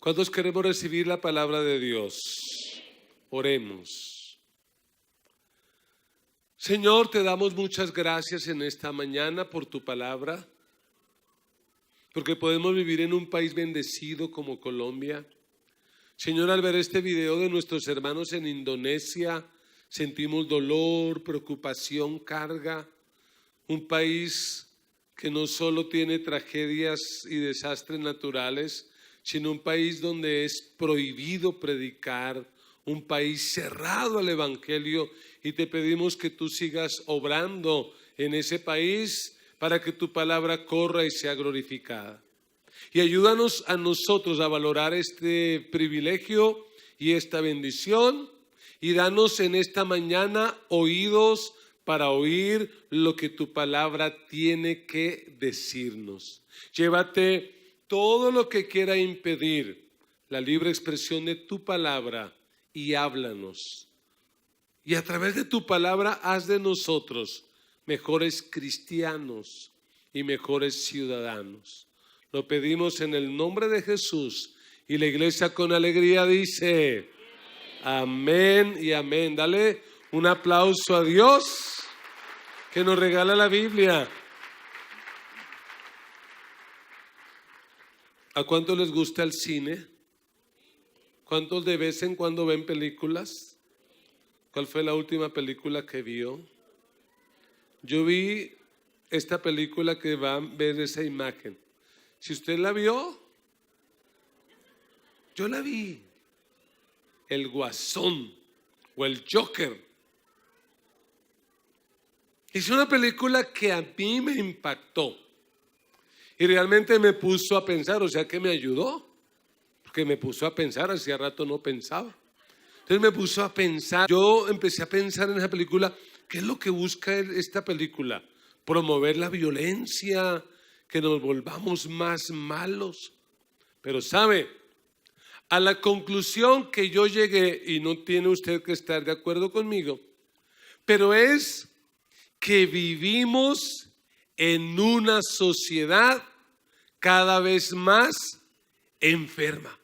¿Cuántos queremos recibir la palabra de Dios? Oremos. Señor, te damos muchas gracias en esta mañana por tu palabra, porque podemos vivir en un país bendecido como Colombia. Señor, al ver este video de nuestros hermanos en Indonesia, sentimos dolor, preocupación, carga. Un país que no solo tiene tragedias y desastres naturales, sino un país donde es prohibido predicar, un país cerrado al Evangelio, y te pedimos que tú sigas obrando en ese país para que tu palabra corra y sea glorificada. Y ayúdanos a nosotros a valorar este privilegio y esta bendición, y danos en esta mañana oídos para oír lo que tu palabra tiene que decirnos. Llévate todo lo que quiera impedir la libre expresión de tu palabra y háblanos. Y a través de tu palabra haz de nosotros mejores cristianos y mejores ciudadanos. Lo pedimos en el nombre de Jesús, y la iglesia con alegría dice amén y amén. Dale un aplauso a Dios que nos regala la Biblia. ¿A cuántos les gusta el cine? ¿Cuántos de vez en cuando ven películas? ¿Cuál fue la última película que vio? Yo vi esta película que va a ver esa imagen. Si usted la vio, yo la vi. El Guasón o el Joker. Es una película que a mí me impactó y realmente me puso a pensar, o sea que me ayudó, porque me puso a pensar, hacía rato no pensaba. Entonces me puso a pensar, yo empecé a pensar en esa película, ¿qué es lo que busca esta película? Promover la violencia, que nos volvamos más malos. Pero sabe, a la conclusión que yo llegué, y no tiene usted que estar de acuerdo conmigo, pero es que vivimos en una sociedad cada vez más enferma.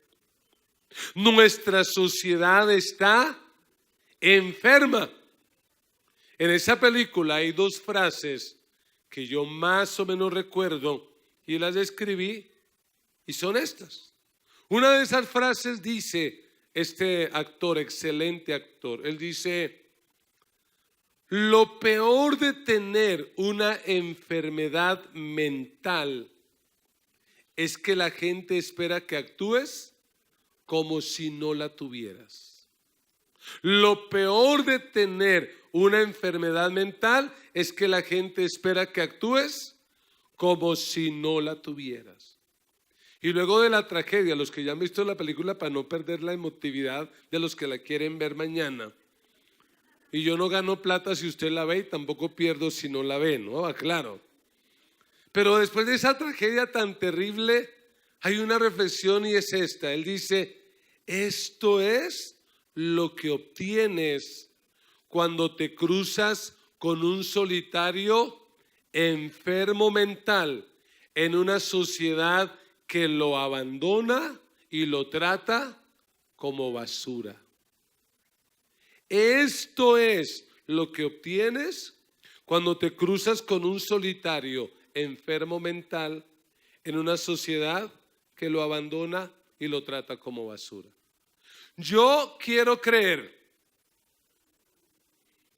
Nuestra sociedad está enferma. En esa película hay dos frases que yo más o menos recuerdo y las escribí, y son estas. Una de esas frases dice este actor, excelente actor, él dice: lo peor de tener una enfermedad mental es que la gente espera que actúes como si no la tuvieras. Lo peor de tener una enfermedad mental es que la gente espera que actúes como si no la tuvieras. Y luego de la tragedia, los que ya han visto la película, para no perder la emotividad de los que la quieren ver mañana, y yo no gano plata si usted la ve y tampoco pierdo si no la ve, ¿no? Claro. Pero después de esa tragedia tan terrible, hay una reflexión, y es esta. Él dice: esto es lo que obtienes cuando te cruzas con un solitario enfermo mental en una sociedad que lo abandona y lo trata como basura. Esto es lo que obtienes cuando te cruzas con un solitario enfermo mental en una sociedad que lo abandona y lo trata como basura. Yo quiero creer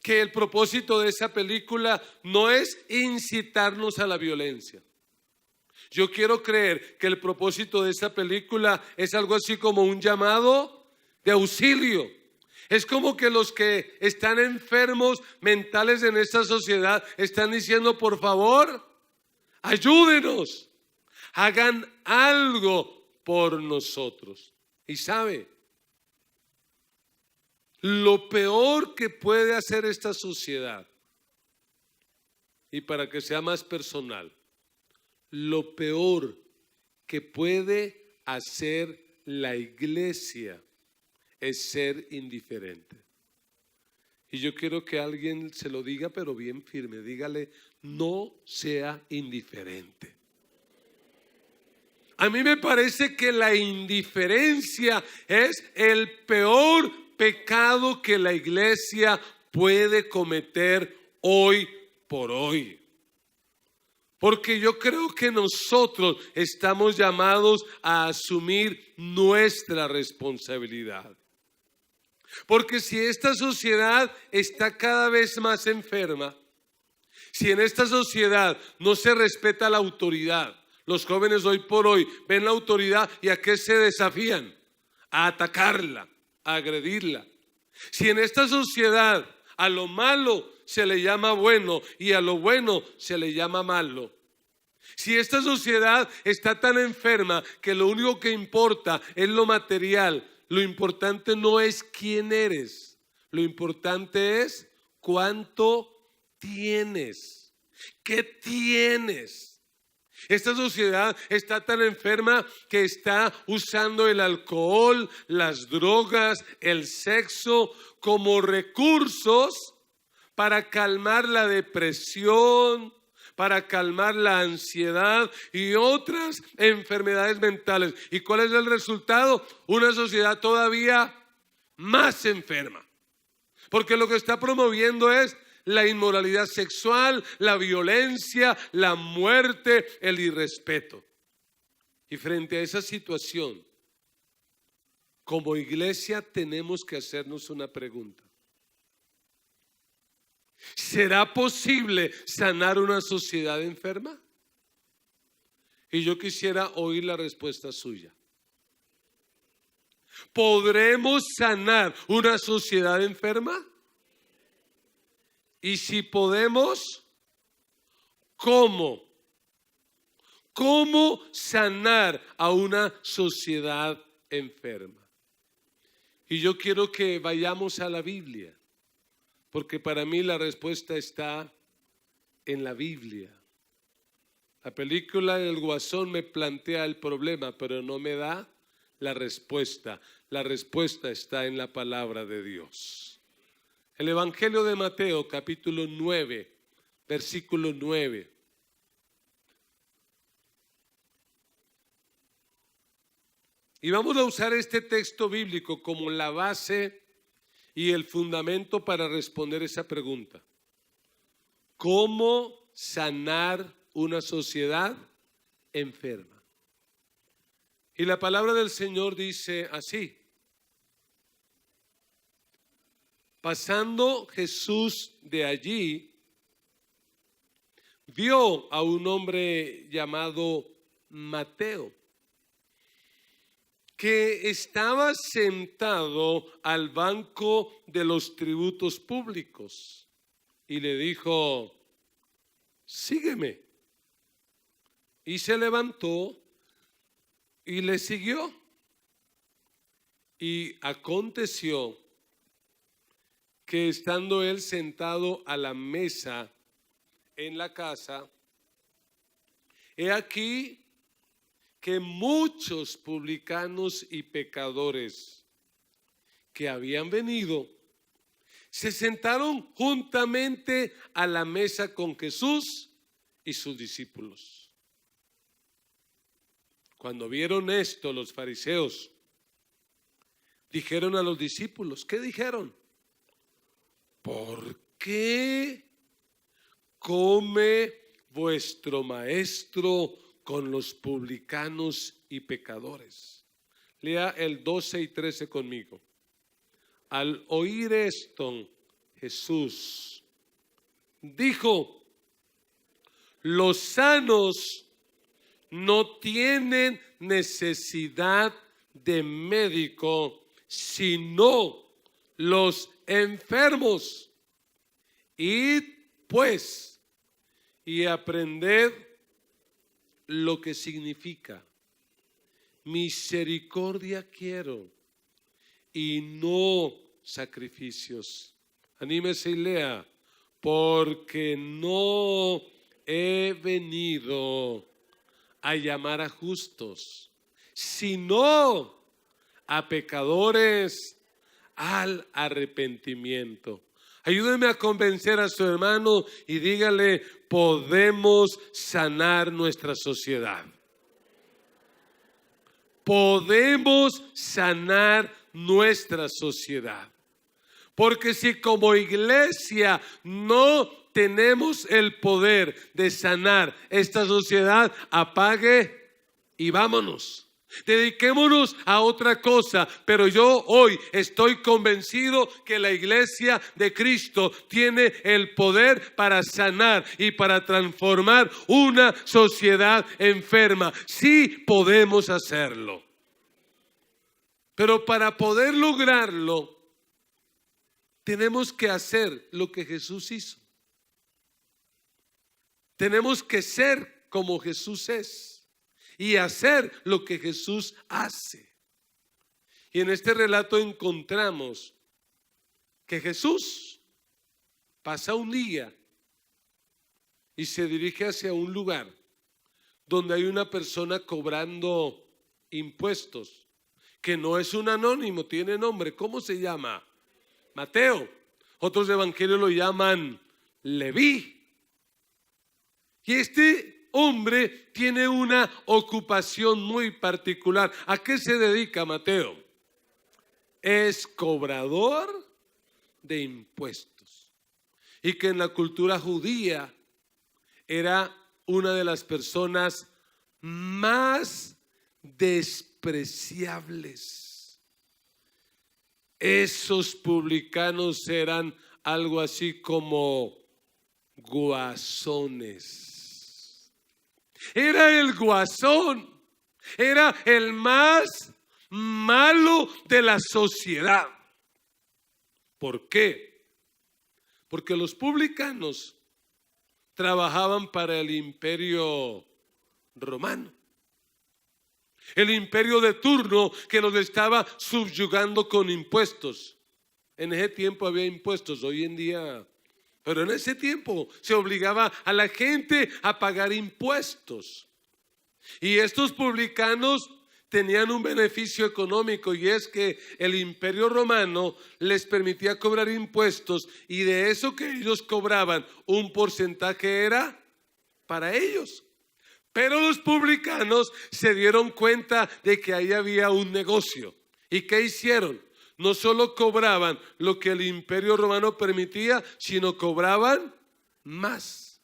que el propósito de esa película no es incitarnos a la violencia. Yo quiero creer que el propósito de esa película es algo así como un llamado de auxilio. Es como que los que están enfermos mentales en esta sociedad están diciendo: por favor, ayúdenos, hagan algo por nosotros. Y sabe, lo peor que puede hacer esta sociedad, y para que sea más personal, lo peor que puede hacer la iglesia es ser indiferente. Y yo quiero que alguien se lo diga, pero bien firme. Dígale: no sea indiferente. A mí me parece que la indiferencia es el peor pecado que la iglesia puede cometer hoy por hoy. Porque yo creo que nosotros estamos llamados a asumir nuestra responsabilidad. Porque si esta sociedad está cada vez más enferma, si en esta sociedad no se respeta la autoridad, los jóvenes hoy por hoy ven la autoridad y ¿a qué se desafían? A atacarla, a agredirla. Si en esta sociedad a lo malo se le llama bueno y a lo bueno se le llama malo. Si esta sociedad está tan enferma que lo único que importa es lo material, lo importante no es quién eres, lo importante es cuánto tienes, qué tienes. Esta sociedad está tan enferma que está usando el alcohol, las drogas, el sexo como recursos para calmar la depresión, para calmar la ansiedad y otras enfermedades mentales. ¿Y cuál es el resultado? Una sociedad todavía más enferma. Porque lo que está promoviendo es la inmoralidad sexual, la violencia, la muerte, el irrespeto. Y frente a esa situación, como iglesia tenemos que hacernos una pregunta. ¿Será posible sanar una sociedad enferma? Y yo quisiera oír la respuesta suya. ¿Podremos sanar una sociedad enferma? Y si podemos, ¿cómo? ¿Cómo sanar a una sociedad enferma? Y yo quiero que vayamos a la Biblia, porque para mí la respuesta está en la Biblia. La película El Guasón me plantea el problema, pero no me da la respuesta. La respuesta está en la palabra de Dios. El Evangelio de Mateo, capítulo 9, versículo 9. Y vamos a usar este texto bíblico como la base y el fundamento para responder esa pregunta. ¿Cómo sanar una sociedad enferma? Y la palabra del Señor dice así: pasando Jesús de allí, vio a un hombre llamado Mateo, que estaba sentado al banco de los tributos públicos, y le dijo: sígueme. Y se levantó y le siguió. Y aconteció que estando él sentado a la mesa en la casa, he aquí que muchos publicanos y pecadores que habían venido se sentaron juntamente a la mesa con Jesús y sus discípulos. Cuando vieron esto, los fariseos dijeron a los discípulos, ¿qué dijeron? ¿Por qué come vuestro maestro con los publicanos y pecadores? Lea el 12 y 13 conmigo. Al oír esto, Jesús dijo: los sanos no tienen necesidad de médico, sino los enfermos. Id pues y aprended lo que significa: misericordia quiero y no sacrificios. Anímese y lea: porque no he venido a llamar a justos, sino a pecadores al arrepentimiento. Ayúdeme a convencer a su hermano y dígale: podemos sanar nuestra sociedad. podemos sanar nuestra sociedad. Porque si como iglesia no tenemos el poder de sanar esta sociedad, apague y vámonos. Dediquémonos a otra cosa, pero yo hoy estoy convencido que la iglesia de Cristo tiene el poder para sanar y para transformar una sociedad enferma. Sí podemos hacerlo. Pero para poder lograrlo, tenemos que hacer lo que Jesús hizo. Tenemos que ser como Jesús es. Y hacer lo que Jesús hace. Y en este relato encontramos que Jesús pasa un día y se dirige hacia un lugar donde hay una persona cobrando impuestos, que no es un anónimo, tiene nombre. ¿Cómo se llama? Mateo. Otros evangelios lo llaman Leví. Y este hombre tiene una ocupación muy particular. ¿A qué se dedica Mateo? Es cobrador de impuestos. Y que en la cultura judía era una de las personas más despreciables. Esos publicanos eran algo así como guasones. Era el guasón, era el más malo de la sociedad. ¿Por qué? Porque los publicanos trabajaban para el imperio romano. El imperio de turno que los estaba subyugando con impuestos. En ese tiempo había impuestos, hoy en día... Pero en ese tiempo se obligaba a la gente a pagar impuestos. Y estos publicanos tenían un beneficio económico, y es que el imperio romano les permitía cobrar impuestos, y de eso que ellos cobraban, un porcentaje era para ellos. Pero los publicanos se dieron cuenta de que ahí había un negocio. ¿Y qué hicieron? No solo cobraban lo que el imperio romano permitía, sino cobraban más.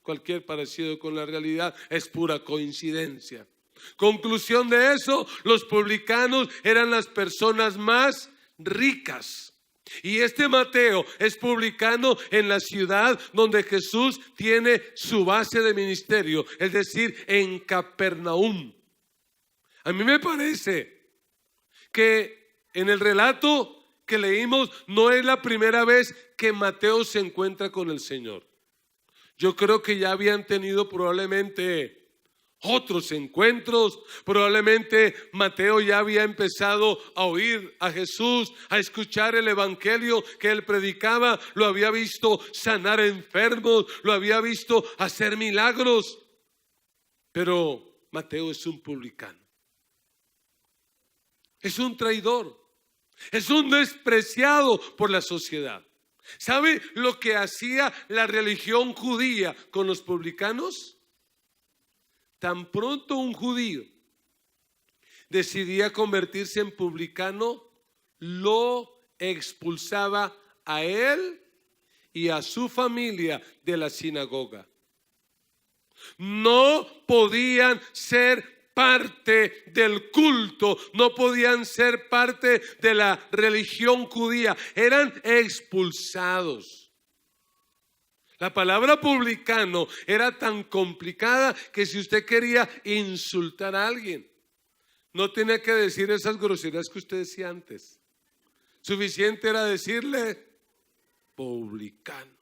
Cualquier parecido con la realidad es pura coincidencia. Conclusión de eso, los publicanos eran las personas más ricas. Y este Mateo es publicano en la ciudad donde Jesús tiene su base de ministerio, es decir, en Capernaum. A mí me parece que en el relato que leímos no es la primera vez que Mateo se encuentra con el Señor. Yo creo que ya habían tenido probablemente otros encuentros. Probablemente Mateo ya había empezado a oír a Jesús, a escuchar el evangelio que él predicaba. Lo había visto sanar enfermos, lo había visto hacer milagros. Pero Mateo es un publicano. Es un traidor. Es un despreciado por la sociedad. ¿Sabe lo que hacía la religión judía con los publicanos? Tan pronto un judío decidía convertirse en publicano, lo expulsaba a él y a su familia de la sinagoga. No podían ser parte del culto, no podían ser parte de la religión judía, eran expulsados. La palabra publicano era tan complicada que si usted quería insultar a alguien, no tenía que decir esas groserías que usted decía antes. Suficiente era decirle publicano.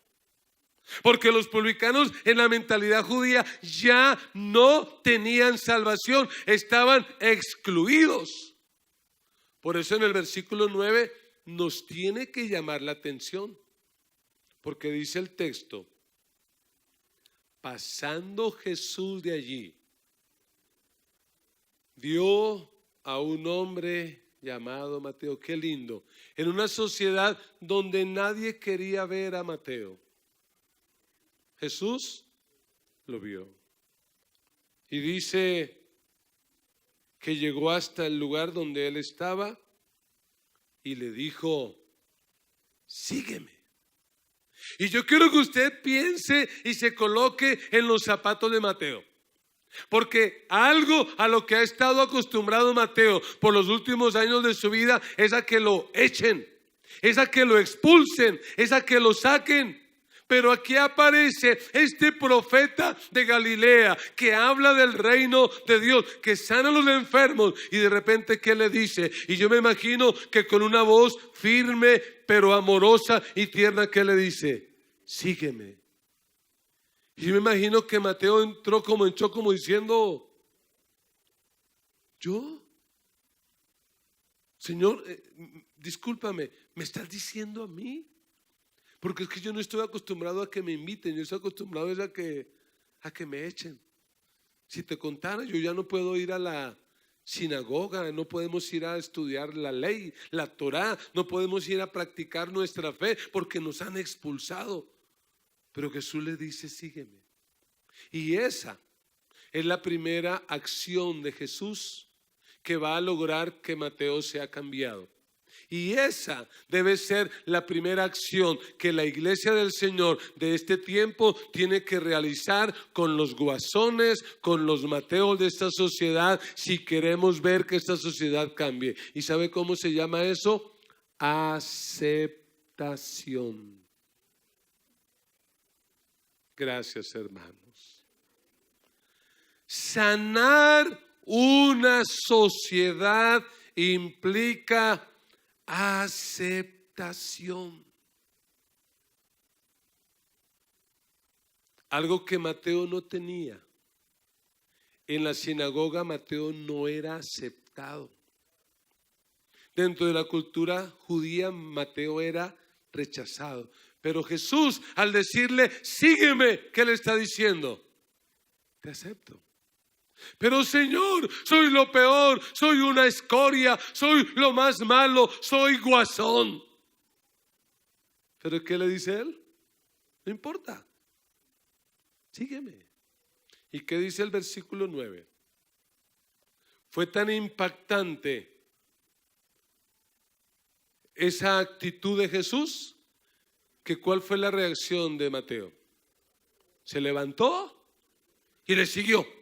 Porque los publicanos en la mentalidad judía ya no tenían salvación, estaban excluidos. Por eso en el versículo 9 nos tiene que llamar la atención, porque dice el texto: pasando Jesús de allí, vio a un hombre llamado Mateo. Qué lindo, en una sociedad donde nadie quería ver a Mateo, Jesús lo vio. Y dice que llegó hasta el lugar donde él estaba y le dijo: sígueme. Y yo quiero que usted piense y se coloque en los zapatos de Mateo. Porque algo a lo que ha estado acostumbrado Mateo por los últimos años de su vida es a que lo echen, es a que lo expulsen, es a que lo saquen. Pero aquí aparece este profeta de Galilea que habla del reino de Dios, que sana a los enfermos, y de repente ¿qué le dice? Y yo me imagino que con una voz firme pero amorosa y tierna, ¿qué le dice? Sígueme. Y yo me imagino que Mateo entró como en shock, como diciendo: ¿yo? Señor, discúlpame, ¿me estás diciendo a mí? Porque es que yo no estoy acostumbrado a que me inviten, yo estoy acostumbrado a que me echen. Si te contara, yo ya no puedo ir a la sinagoga, no podemos ir a estudiar la ley, la Torá, no podemos ir a practicar nuestra fe porque nos han expulsado. Pero Jesús le dice: sígueme. Y esa es la primera acción de Jesús que va a lograr que Mateo sea cambiado. Y esa debe ser la primera acción que la iglesia del Señor de este tiempo tiene que realizar con los guasones, con los Mateos de esta sociedad, si queremos ver que esta sociedad cambie. ¿Y sabe cómo se llama eso? Aceptación. Gracias, hermanos. Sanar una sociedad implica aceptación. Algo que Mateo no tenía. En la sinagoga Mateo no era aceptado. Dentro de la cultura judía Mateo era rechazado. Pero Jesús, al decirle: sígueme, ¿qué le está diciendo? Te acepto. Pero Señor, soy lo peor, soy una escoria, soy lo más malo, soy guasón. ¿Pero qué le dice él? No importa, sígueme. ¿Y qué dice el versículo 9? Fue tan impactante esa actitud de Jesús que ¿cuál fue la reacción de Mateo? Se levantó y le siguió.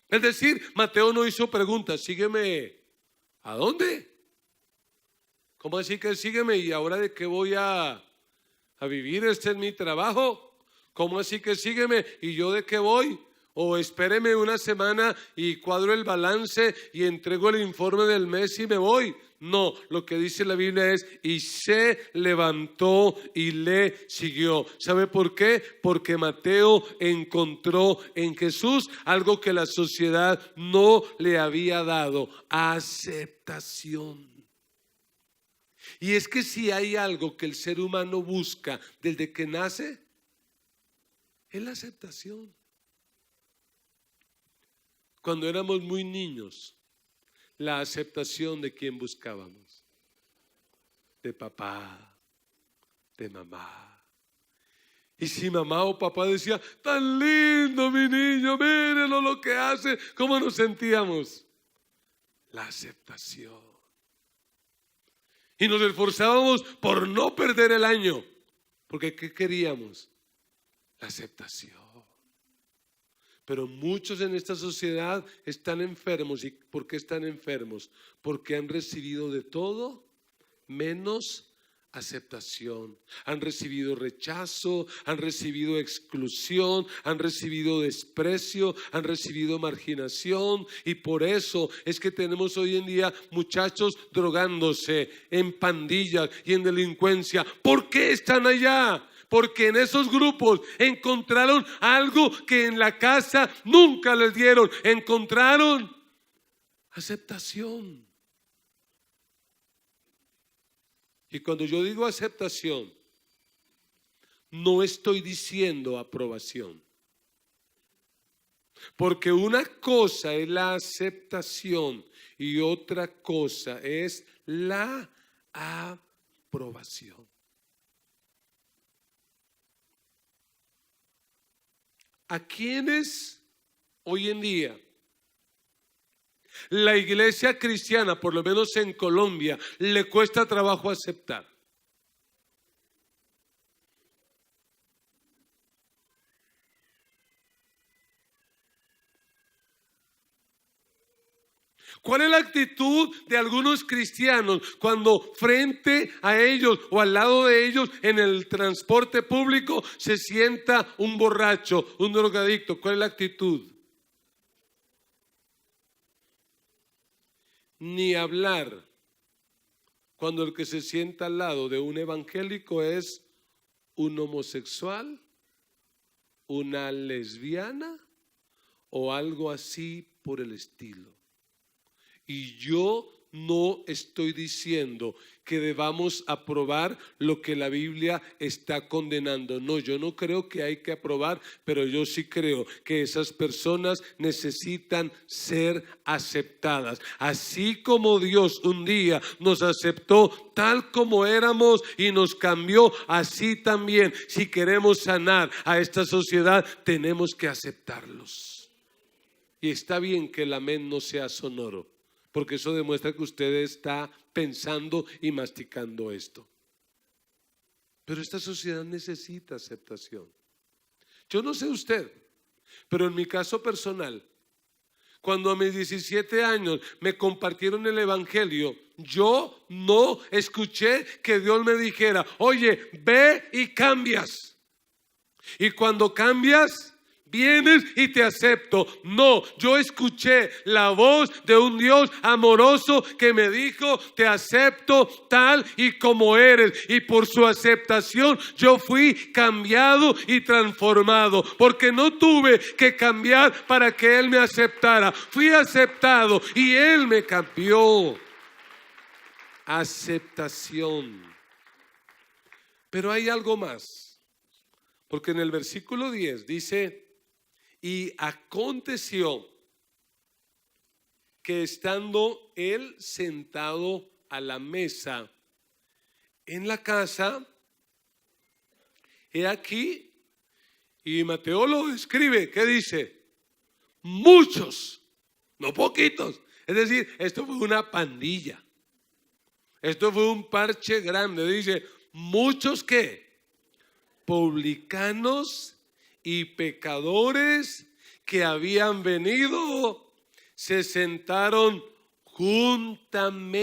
Es decir, Mateo no hizo preguntas: sígueme, ¿a dónde? ¿Cómo así que sígueme? ¿Y ahora de qué voy a vivir? Este es mi trabajo. ¿Cómo así que sígueme? ¿Y yo de qué voy? O espéreme una semana y cuadro el balance y entrego el informe del mes y me voy. No, lo que dice la Biblia es: y se levantó y le siguió. ¿Sabe por qué? Porque Mateo encontró en Jesús algo que la sociedad no le había dado: aceptación. Y es que si hay algo que el ser humano busca desde que nace, es la aceptación. Cuando éramos muy niños, la aceptación de quién buscábamos: de papá, de mamá. Y si mamá o papá decía: tan lindo mi niño, mírenlo lo que hace, ¿cómo nos sentíamos? La aceptación. Y nos esforzábamos por no perder el año, porque ¿qué queríamos? La aceptación. Pero muchos en esta sociedad están enfermos. ¿Y por qué están enfermos? Porque han recibido de todo menos aceptación. Han recibido rechazo, han recibido exclusión, han recibido desprecio, han recibido marginación. Y por eso es que tenemos hoy en día muchachos drogándose en pandillas y en delincuencia. ¿Por qué están allá? Porque en esos grupos encontraron algo que en la casa nunca les dieron. Encontraron aceptación. Y cuando yo digo aceptación, no estoy diciendo aprobación. Porque una cosa es la aceptación y otra cosa es la aprobación. ¿A quiénes hoy en día La iglesia cristiana, por lo menos en Colombia, le cuesta trabajo aceptar. ¿Cuál es la actitud de algunos cristianos cuando frente a ellos o al lado de ellos en el transporte público se sienta un borracho, un drogadicto? ¿Cuál es la actitud? Ni hablar cuando el que se sienta al lado de un evangélico es un homosexual, una lesbiana o algo así por el estilo. Y yo no estoy diciendo que debamos aprobar lo que la Biblia está condenando. No, yo no creo que hay que aprobar, pero yo sí creo que esas personas necesitan ser aceptadas. Así como Dios un día nos aceptó tal como éramos y nos cambió, así también, si queremos sanar a esta sociedad, tenemos que aceptarlos. Y está bien que el amén no sea sonoro, porque eso demuestra que usted está pensando y masticando esto. Pero esta sociedad necesita aceptación. Yo no sé usted, pero en mi caso personal, cuando a mis 17 años me compartieron el evangelio, yo no escuché que Dios me dijera: oye, ve y cambias. Y cuando cambias, vienes y te acepto. No, yo escuché la voz de un Dios amoroso que me dijo: te acepto tal y como eres. Y por su aceptación yo fui cambiado y transformado, porque no tuve que cambiar para que Él me aceptara. Fui aceptado y Él me cambió. Aceptación. Pero hay algo más, porque en el versículo 10 dice: y aconteció que estando él sentado a la mesa en la casa, he aquí, y Mateo lo describe, ¿qué dice? Muchos, no poquitos. Es decir, esto fue una pandilla. Esto fue un parche grande. Dice, muchos ¿qué? Publicanos y pecadores que habían venido, se sentaron juntamente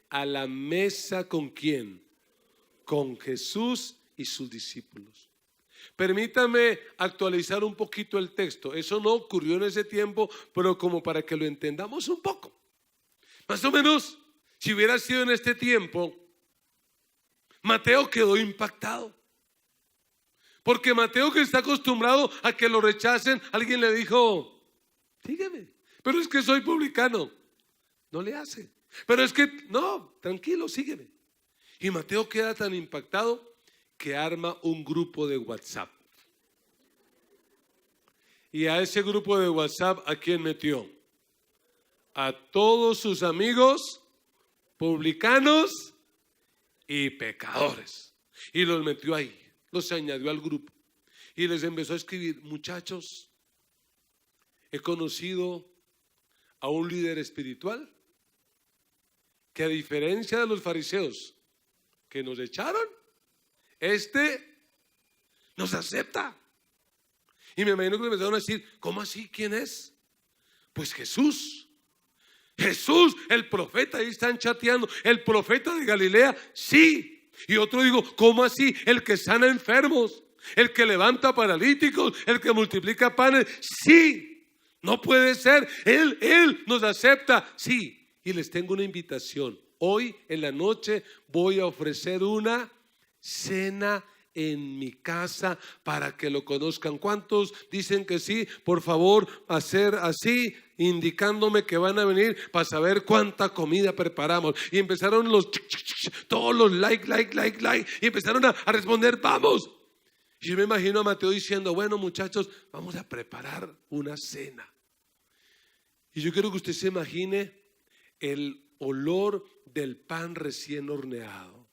a la mesa. ¿Con quién? Con Jesús y sus discípulos. Permítame actualizar un poquito el texto. Eso no ocurrió en ese tiempo, pero como para que lo entendamos un poco. Más o menos, si hubiera sido en este tiempo, Mateo quedó impactado. Porque Mateo, que está acostumbrado a que lo rechacen, alguien le dijo: sígueme. Pero es que soy publicano. No le hace. Pero es que, no, tranquilo, sígueme. Y Mateo queda tan impactado que arma un grupo de WhatsApp. Y a ese grupo de WhatsApp, ¿a quién metió? A todos sus amigos publicanos y pecadores. Y los metió ahí. Los añadió al grupo y les empezó a escribir: muchachos, he conocido a un líder espiritual que, a diferencia de los fariseos que nos echaron, nos acepta. Y me imagino que me empezaron a decir: ¿cómo así? ¿Quién es? Pues Jesús. Jesús, el profeta. Ahí están chateando. El profeta de Galilea, sí. Y otro digo: ¿cómo así? El que sana enfermos, el que levanta paralíticos, el que multiplica panes. Sí, no puede ser. Él nos acepta. Sí. Y les tengo una invitación. Hoy en la noche voy a ofrecer una cena en mi casa para que lo conozcan. ¿Cuántos dicen que sí? Por favor, hacer así, indicándome que van a venir para saber cuánta comida preparamos. Y empezaron todos los like. Y empezaron a responder: vamos. Y yo me imagino a Mateo diciendo: bueno, muchachos, vamos a preparar una cena. Y yo quiero que usted se imagine el olor del pan recién horneado.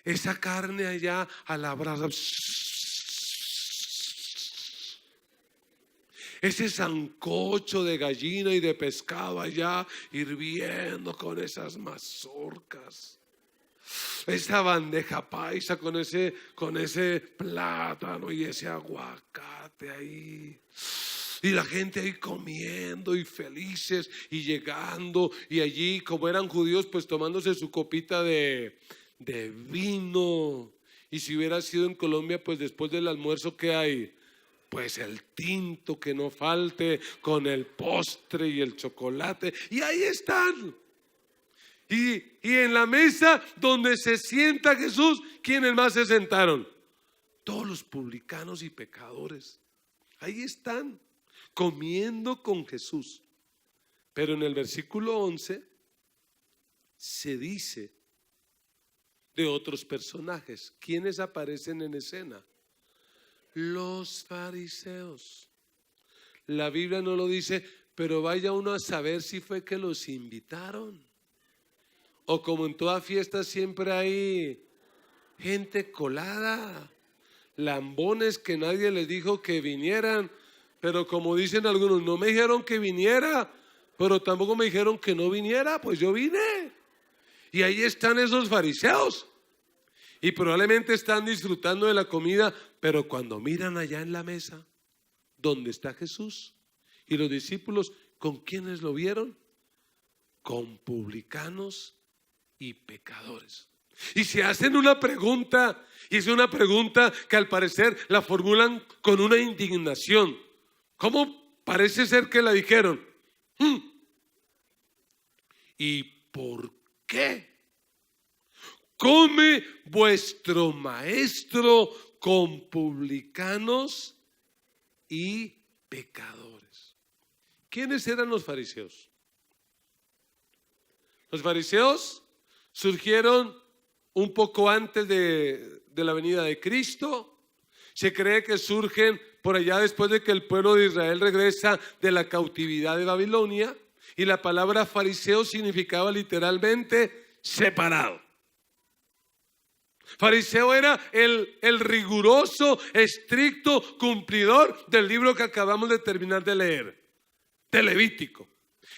Esa carne allá a la brasa. ese sancocho de gallina y de pescado allá hirviendo con esas mazorcas, esa bandeja paisa con ese plátano y ese aguacate ahí, y la gente ahí comiendo y felices y llegando, y allí como eran judíos pues tomándose su copita de vino. Y si hubiera sido en Colombia, pues después del almuerzo, ¿qué hay? Pues el tinto que no falte, con el postre y el chocolate. Y ahí están. Y en la mesa donde se sienta Jesús, ¿quiénes más se sentaron? Todos los publicanos y pecadores. Ahí están, comiendo con Jesús. Pero en el versículo 11 se dice de otros personajes. ¿Quiénes aparecen en escena? Los fariseos. La Biblia no lo dice, pero vaya uno a saber si fue que los invitaron. O como en toda fiesta siempre hay gente colada, lambones que nadie les dijo que vinieran, pero como dicen algunos, no me dijeron que viniera, pero tampoco me dijeron que no viniera, pues yo vine. Y ahí están esos fariseos. Y probablemente están disfrutando de la comida, pero cuando miran allá en la mesa, donde está Jesús y los discípulos, ¿con quiénes lo vieron? Con publicanos y pecadores. Y se hacen una pregunta, y es una pregunta que al parecer la formulan con una indignación. ¿Cómo parece ser que la dijeron? ¿Y por qué come vuestro maestro con publicanos y pecadores? ¿Quiénes eran los fariseos? Los fariseos surgieron un poco antes de la venida de Cristo. Se cree que surgen por allá después de que el pueblo de Israel regresa de la cautividad de Babilonia, y la palabra fariseo significaba literalmente separado. Fariseo era el riguroso, estricto cumplidor del libro que acabamos de terminar de leer, de Levítico,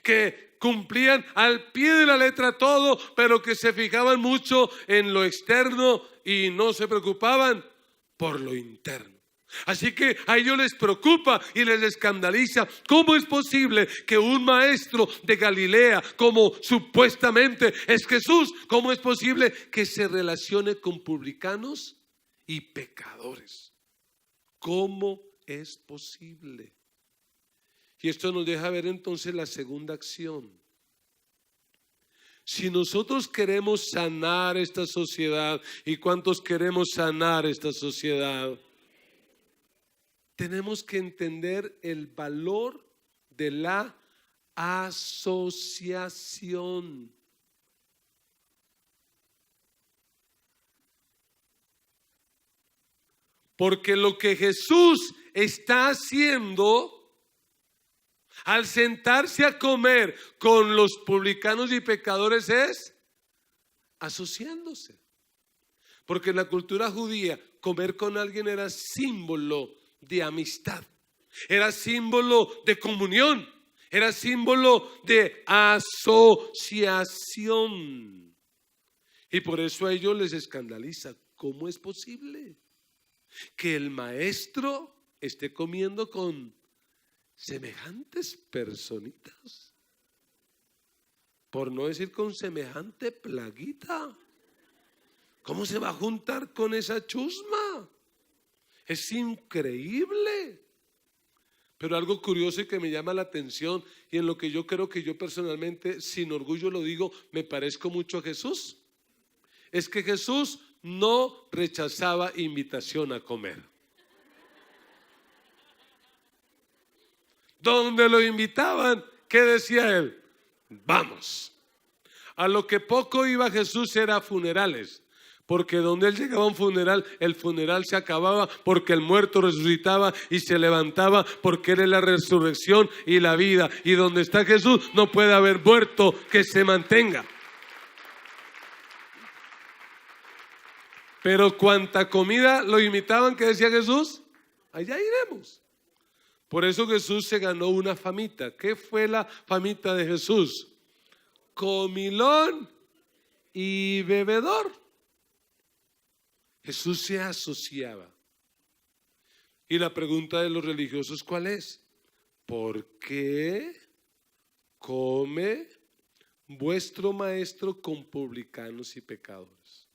que cumplían al pie de la letra todo, pero que se fijaban mucho en lo externo y no se preocupaban por lo interno. Así que a ellos les preocupa y les escandaliza. ¿Cómo es posible que un maestro de Galilea, como supuestamente es Jesús, cómo es posible que se relacione con publicanos y pecadores? ¿Cómo es posible? Y esto nos deja ver entonces la segunda acción. Si nosotros queremos sanar esta sociedad, ¿y cuántos queremos sanar esta sociedad? Tenemos que entender el valor de la asociación. Porque lo que Jesús está haciendo al sentarse a comer con los publicanos y pecadores es asociándose. Porque en la cultura judía comer con alguien era símbolo de amistad, era símbolo de comunión, era símbolo de asociación. Y por eso a ellos les escandaliza. ¿Cómo es posible que el maestro esté comiendo con semejantes personitas? Por no decir con semejante plaguita. ¿Cómo se va a juntar con esa chusma? Es increíble. Pero algo curioso y que me llama la atención, y en lo que yo creo que yo personalmente, sin orgullo lo digo, me parezco mucho a Jesús, es que Jesús no rechazaba invitación a comer. Donde lo invitaban, ¿qué decía él? Vamos. A lo que poco iba Jesús era a funerales. Porque donde él llegaba a un funeral, el funeral se acababa, porque el muerto resucitaba y se levantaba, porque él es la resurrección y la vida. Y donde está Jesús no puede haber muerto que se mantenga. Pero cuánta comida lo imitaban, que decía Jesús, allá iremos. Por eso Jesús se ganó una famita. ¿Qué fue la famita de Jesús? Comilón y bebedor. Jesús se asociaba. Y la pregunta de los religiosos, ¿cuál es? ¿Por qué come vuestro maestro con publicanos y pecadores?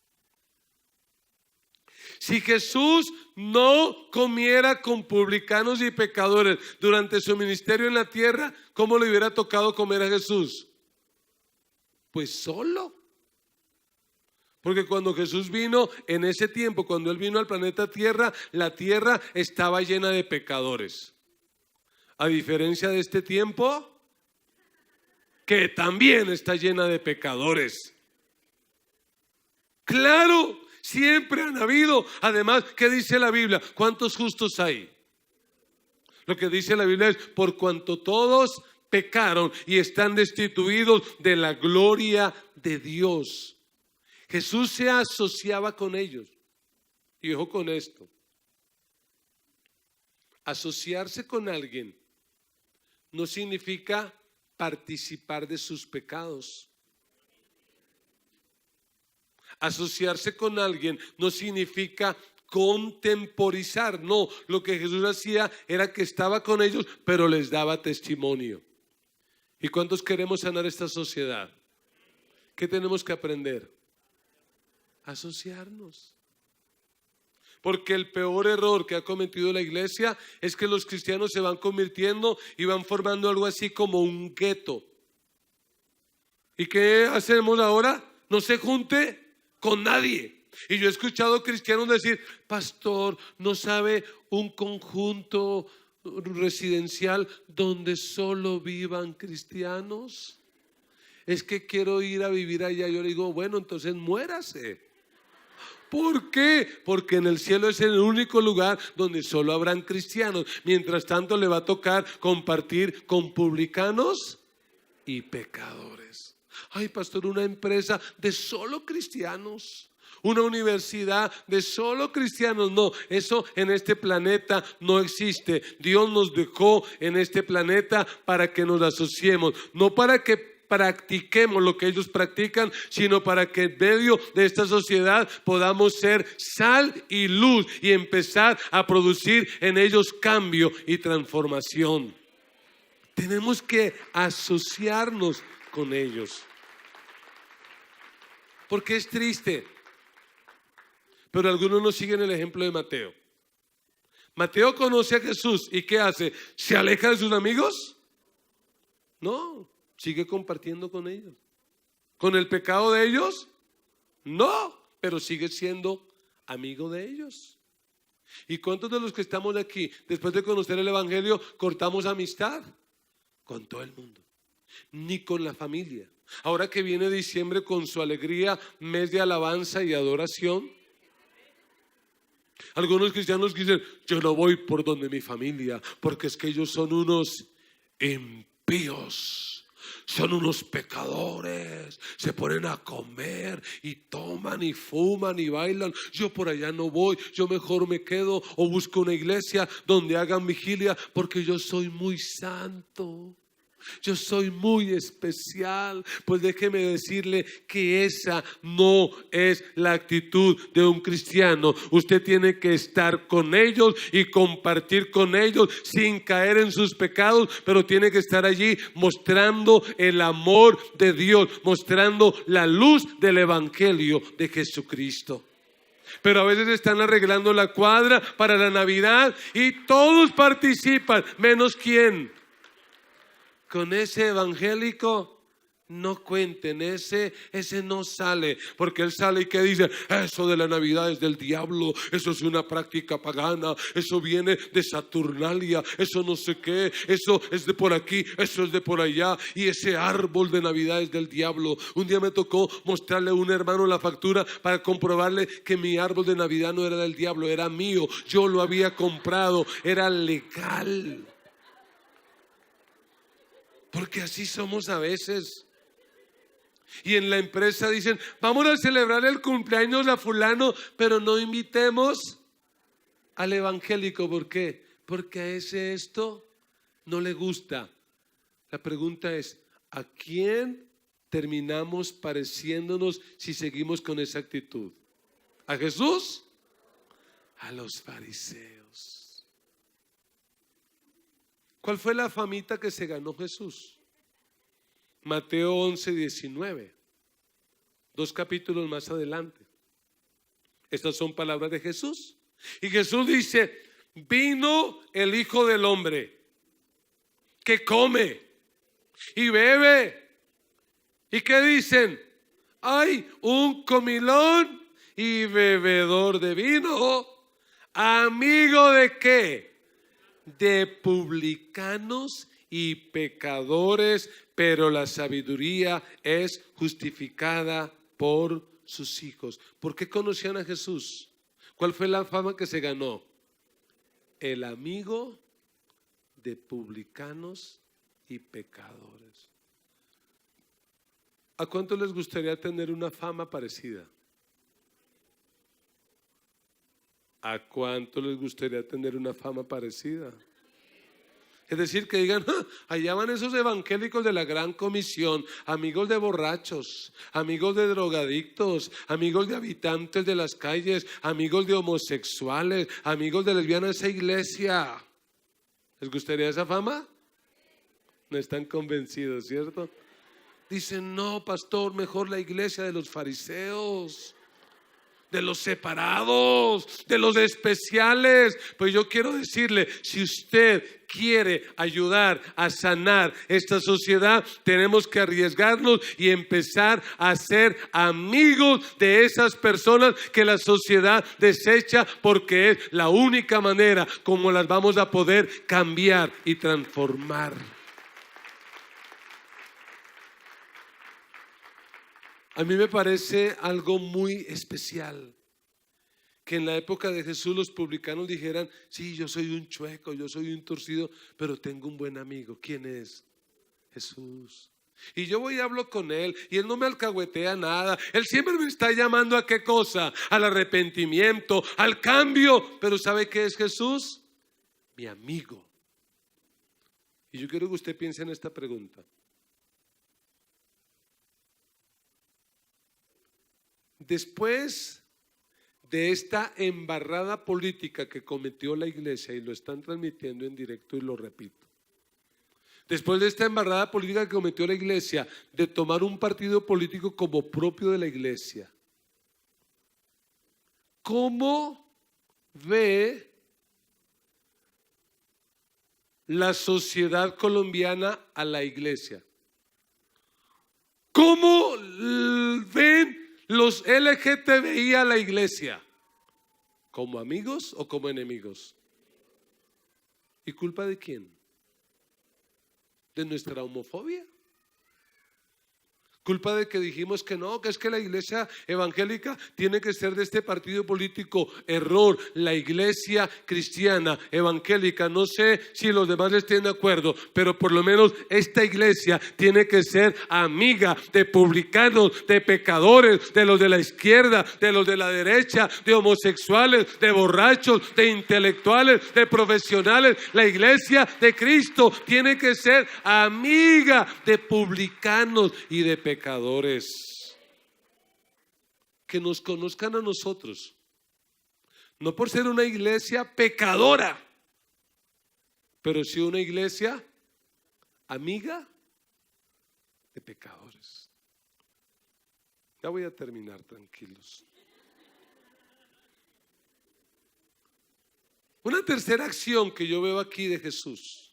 Si Jesús no comiera con publicanos y pecadores durante su ministerio en la tierra, ¿cómo le hubiera tocado comer a Jesús? Pues solo. Porque cuando Jesús vino en ese tiempo, cuando Él vino al planeta Tierra, la tierra estaba llena de pecadores. A diferencia de este tiempo, que también está llena de pecadores. Claro, siempre han habido. Además, ¿qué dice la Biblia? ¿Cuántos justos hay? Lo que dice la Biblia es: por cuanto todos pecaron y están destituidos de la gloria de Dios. Jesús se asociaba con ellos. Y ojo con esto: asociarse con alguien no significa participar de sus pecados. Asociarse con alguien no significa contemporizar. No, lo que Jesús hacía era que estaba con ellos, pero les daba testimonio. ¿Y cuántos queremos sanar esta sociedad? ¿Qué tenemos que aprender? Asociarnos. Porque el peor error que ha cometido la iglesia es que los cristianos se van convirtiendo y van formando algo así como un gueto. ¿Y qué hacemos ahora? No se junte con nadie. Y yo he escuchado cristianos decir: pastor, ¿no sabe un conjunto residencial donde solo vivan cristianos? Es que quiero ir a vivir allá. Yo le digo: bueno, entonces muérase. ¿Por qué? Porque en el cielo es el único lugar donde solo habrán cristianos. Mientras tanto le va a tocar compartir con publicanos y pecadores. Ay, pastor, una empresa de solo cristianos, una universidad de solo cristianos. No, eso en este planeta no existe. Dios nos dejó en este planeta para que nos asociemos, no para que practiquemos lo que ellos practican, sino para que en medio de esta sociedad podamos ser sal y luz y empezar a producir en ellos cambio y transformación. Tenemos que asociarnos con ellos. Porque es triste, pero algunos no siguen el ejemplo de Mateo. Mateo conoce a Jesús y ¿qué hace? ¿Se aleja de sus amigos? No. Sigue compartiendo con ellos. ¿Con el pecado de ellos? No, pero sigue siendo amigo de ellos. ¿Y cuántos de los que estamos aquí, después de conocer el evangelio, cortamos amistad? Con todo el mundo. Ni con la familia. Ahora que viene diciembre con su alegría, mes de alabanza y adoración, algunos cristianos dicen: yo no voy por donde mi familia, porque es que ellos son unos impíos. Son unos pecadores, se ponen a comer y toman y fuman y bailan. Yo por allá no voy, yo mejor me quedo o busco una iglesia donde hagan vigilia, porque yo soy muy santo. Yo soy muy especial. Pues déjeme decirle que esa no es la actitud de un cristiano. Usted tiene que estar con ellos y compartir con ellos sin caer en sus pecados, pero tiene que estar allí mostrando el amor de Dios, mostrando la luz del evangelio de Jesucristo. Pero a veces están arreglando la cuadra para la Navidad y todos participan, menos ¿quién? Con ese evangélico no cuenten, ese no sale, porque él sale y que dice: eso de la Navidad es del diablo, eso es una práctica pagana, eso viene de Saturnalia, eso no sé qué, eso es de por aquí, eso es de por allá, y ese árbol de Navidad es del diablo. Un día me tocó mostrarle a un hermano la factura para comprobarle que mi árbol de Navidad no era del diablo, era mío, yo lo había comprado, era legal. Porque así somos a veces. Y en la empresa dicen: vamos a celebrar el cumpleaños a fulano, pero no invitemos al evangélico. ¿Por qué? Porque a ese esto no le gusta. La pregunta es, ¿a quién terminamos pareciéndonos si seguimos con esa actitud? ¿A Jesús? A los fariseos. ¿Cuál fue la famita que se ganó Jesús? Mateo 11:19, 2 capítulos más adelante. Estas son palabras de Jesús. Y Jesús dice: vino el Hijo del Hombre, que come y bebe. ¿Y qué dicen? Hay un comilón y bebedor de vino. ¿Amigo de qué? De publicanos y pecadores, pero la sabiduría es justificada por sus hijos. ¿Por qué conocían a Jesús? ¿Cuál fue la fama que se ganó? El amigo de publicanos y pecadores. ¿A cuánto les gustaría tener una fama parecida? ¿A cuánto les gustaría tener una fama parecida? Es decir, que digan: allá van esos evangélicos de la gran comisión, amigos de borrachos, amigos de drogadictos, amigos de habitantes de las calles, amigos de homosexuales, amigos de lesbianas de esa iglesia. ¿Les gustaría esa fama? No están convencidos, ¿cierto? Dicen: no, pastor, mejor la iglesia de los fariseos, de los separados, de los especiales. Pues yo quiero decirle, si usted quiere ayudar a sanar esta sociedad, tenemos que arriesgarnos y empezar a ser amigos de esas personas que la sociedad desecha, porque es la única manera como las vamos a poder cambiar y transformar. A mí me parece algo muy especial que en la época de Jesús los publicanos dijeran: sí, yo soy un chueco, yo soy un torcido, pero tengo un buen amigo. ¿Quién es? Jesús. Y yo voy y hablo con él y él no me alcahuetea nada. Él siempre me está llamando ¿a qué cosa? Al arrepentimiento, al cambio. Pero ¿sabe qué es Jesús? Mi amigo. Y yo quiero que usted piense en esta pregunta. Después de esta embarrada política que cometió la iglesia, y lo están transmitiendo en directo y lo repito, después de esta embarrada política que cometió la iglesia de tomar un partido político como propio de la iglesia, ¿cómo ve la sociedad colombiana a la iglesia? ¿Cómo ven los LGTBI a la iglesia? ¿Como amigos o como enemigos? ¿Y culpa de quién? ¿De nuestra homofobia? ¿Culpa de que dijimos que no, que es que la iglesia evangélica tiene que ser de este partido político? Error. La iglesia cristiana evangélica, no sé si los demás estén de acuerdo, pero por lo menos esta iglesia tiene que ser amiga de publicanos, de pecadores, de los de la izquierda, de los de la derecha, de homosexuales, de borrachos, de intelectuales, de profesionales. La iglesia de Cristo tiene que ser amiga de publicanos y de pecadores. Que nos conozcan a nosotros, no por ser una iglesia pecadora, pero sí una iglesia amiga de pecadores. Ya voy a terminar, tranquilos. Una tercera acción que yo veo aquí de Jesús,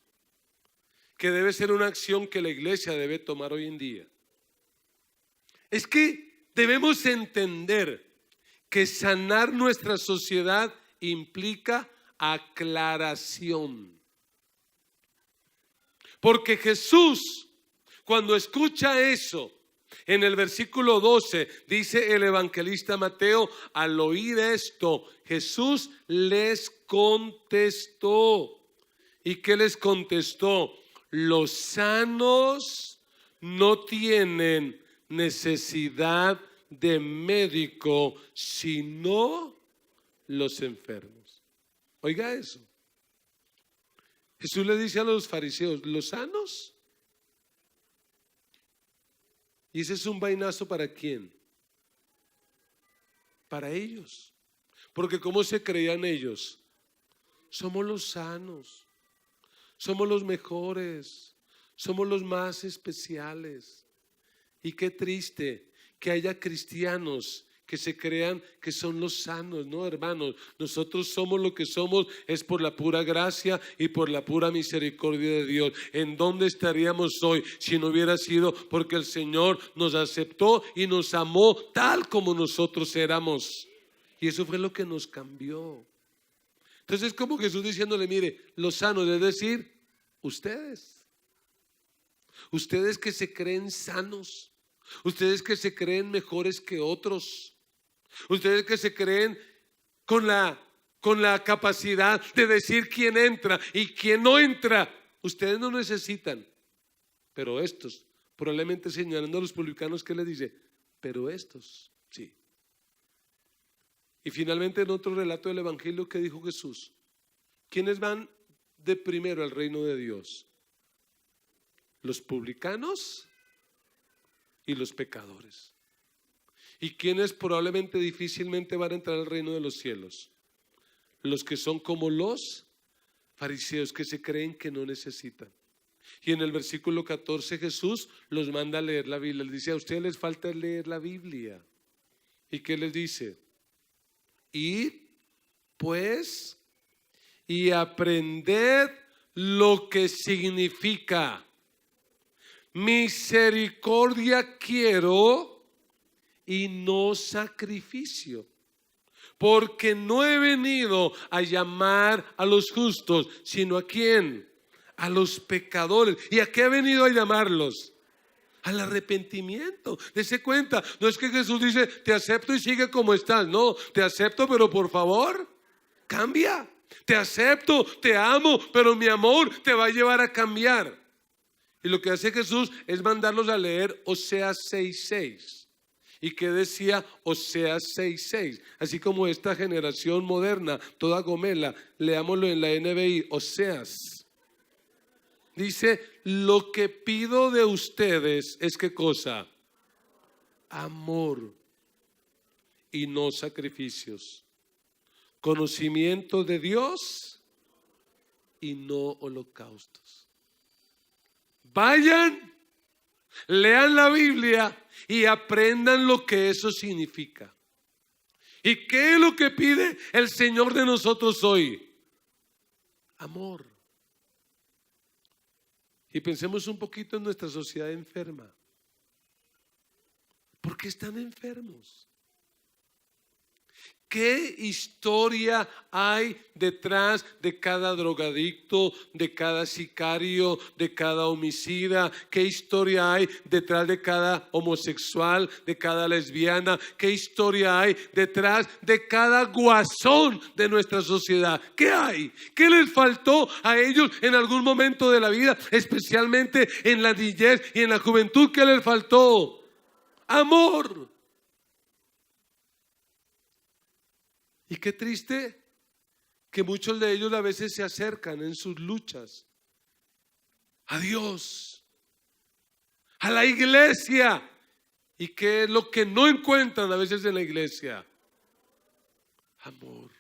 que debe ser una acción que la iglesia debe tomar hoy en día, es que debemos entender que sanar nuestra sociedad implica aclaración. Porque Jesús, cuando escucha eso, en el versículo 12, dice el evangelista Mateo: al oír esto, Jesús les contestó. ¿Y qué les contestó? Los sanos no tienen necesidad de médico, sino los enfermos. Oiga eso. Jesús le dice a los fariseos, los sanos. Y ese es un vainazo ¿para quién? Para ellos. Porque ¿cómo se creían ellos? Somos los sanos, somos los mejores, somos los más especiales. Y qué triste que haya cristianos que se crean que son los sanos. No, hermanos, nosotros somos lo que somos es por la pura gracia y por la pura misericordia de Dios. ¿En dónde estaríamos hoy si no hubiera sido porque el Señor nos aceptó y nos amó tal como nosotros éramos? Y eso fue lo que nos cambió. Entonces es como Jesús diciéndole, mire, los sanos, es decir, ustedes que se creen sanos, ustedes que se creen mejores que otros, ustedes que se creen con la capacidad de decir quién entra y quién no entra, ustedes no necesitan. Pero estos, probablemente señalando a los publicanos, ¿qué le dice? Pero estos, sí. Y finalmente en otro relato del Evangelio, ¿qué dijo Jesús? ¿Quiénes van de primero al reino de Dios? Los publicanos y los pecadores. ¿Y quiénes probablemente difícilmente van a entrar al reino de los cielos? Los que son como los fariseos, que se creen que no necesitan. Y en el versículo 14 Jesús los manda a leer la Biblia. Les dice, a ustedes les falta leer la Biblia. ¿Y qué les dice? Id pues y aprended lo que significa misericordia quiero y no sacrificio, porque no he venido a llamar a los justos, sino ¿a quién? A los pecadores. ¿Y a qué he venido a llamarlos? Al arrepentimiento. Dese cuenta, no es que Jesús dice, te acepto y sigue como estás. No, te acepto, pero por favor, cambia. Te acepto, te amo, pero mi amor te va a llevar a cambiar. Y lo que hace Jesús es mandarlos a leer Oseas 6:6. ¿Y qué decía Oseas 6:6? Así como esta generación moderna, toda gomela, leámoslo en la NBI, Oseas. Dice, lo que pido de ustedes es ¿qué cosa? Amor y no sacrificios. Conocimiento de Dios y no holocaustos. Vayan, lean la Biblia y aprendan lo que eso significa. ¿Y qué es lo que pide el Señor de nosotros hoy? Amor. Y pensemos un poquito en nuestra sociedad enferma. ¿Por qué están enfermos? ¿Qué historia hay detrás de cada drogadicto, de cada sicario, de cada homicida? ¿Qué historia hay detrás de cada homosexual, de cada lesbiana? ¿Qué historia hay detrás de cada guasón de nuestra sociedad? ¿Qué hay? ¿Qué les faltó a ellos en algún momento de la vida, especialmente en la niñez y en la juventud? ¿Qué les faltó? Amor. Y qué triste que muchos de ellos a veces se acercan en sus luchas a Dios, a la iglesia. ¿Y qué es lo que no encuentran a veces en la iglesia? Amor.